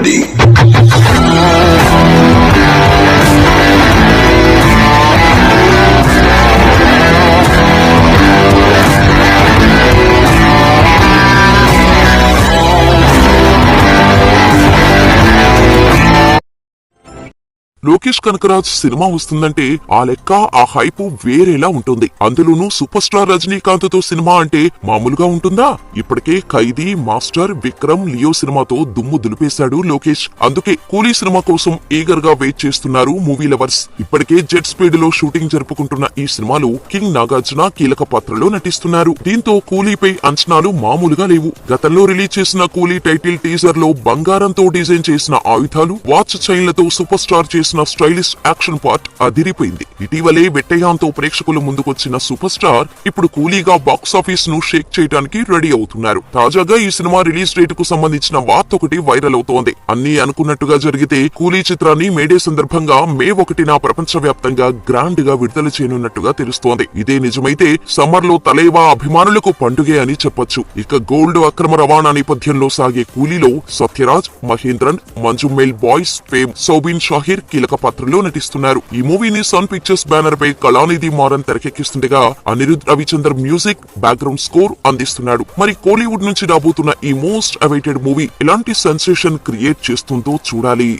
ready. Lokesh Kanagaraj cinema వస్తుందంటే ఆ లెక్క ఆ హైపు వేరేలా ఉంటుంది. అందులోనూ సూపర్ స్టార్ రజనీకాంత్ తో సినిమా అంటే మామూలుగా ఉంటుందా? ఇప్పటికే ఖైదీ, మాస్టర్, విక్రమ్, లియో సినిమాతో దుమ్ము దులిపేశాడు లోకేష్. అందుకే కూలీ సినిమా కోసం ఈగర్ గా వెయిట్ చేస్తున్నారు మూవీ లవర్స్. ఇప్పటికే జెట్ స్పీడ్ లో షూటింగ్ జరుపుకుంటున్న ఈ సినిమాలో కింగ్ నాగార్జున కీలక పాత్రలో నటిస్తున్నారు. దీంతో కూలీపై అంచనాలు మామూలుగా లేవు. గతంలో రిలీజ్ చేసిన కూలీ టైటిల్ టీజర్ లో బంగారంతో డిజైన్ చేసిన ఆయుధాలు, వాచ్ చైన్లతో సూపర్ స్టార్ చేసిన స్టైలిష్ యాక్షన్ పార్ట్ అదిరిపోయింది. ఇటీవలే వెట్టయాన్తో ప్రేక్షకుల ముందుకొచ్చిన సూపర్ స్టార్ ఇప్పుడు కూలీగా బాక్సాఫీస్ ను షేక్ చేయడానికి రెడీ అవుతున్నారు. తాజాగా ఈ సినిమా రిలీజ్ డేట్ కు సంబంధించిన వార్త ఒకటి వైరల్ అవుతోంది. అన్ని అనుకున్నట్టుగా జరిగితే కూలీ చిత్రాన్ని మేడే సందర్భంగా మే 1న ప్రపంచవ్యాప్తంగా గ్రాండ్ గా విడుదల చేయనున్నట్టుగా తెలుస్తోంది. ఇదే నిజమైతే సమ్మర్ లో తలేవా అభిమానులకు పండుగే అని చెప్పొచ్చు. ఇక గోల్డ్ అక్రమ రవాణా నేపథ్యంలో సాగే కూలీలో సత్యరాజ్, మహేంద్రన్, మంజుమేల్ బాయ్స్ ఫేమ్ సౌబిన్ షాహిర్ కీలక పాత్రలో నటిస్తున్నారు. ఈ మూవీని సన్ పిక్చర్స్ బ్యానర్ పై కళానిధి మారన్ తెరకెక్కిస్తుండగా Anirudh Ravichander music, background score అందిస్తున్నాడు. మరి కోలీవుడ్ నుంచి రాబోతున్న ఈ మోస్ట్ అవైటెడ్ మూవీ ఎలాంటి సెన్సేషన్ క్రియేట్ చేస్తుందో చూడాలి.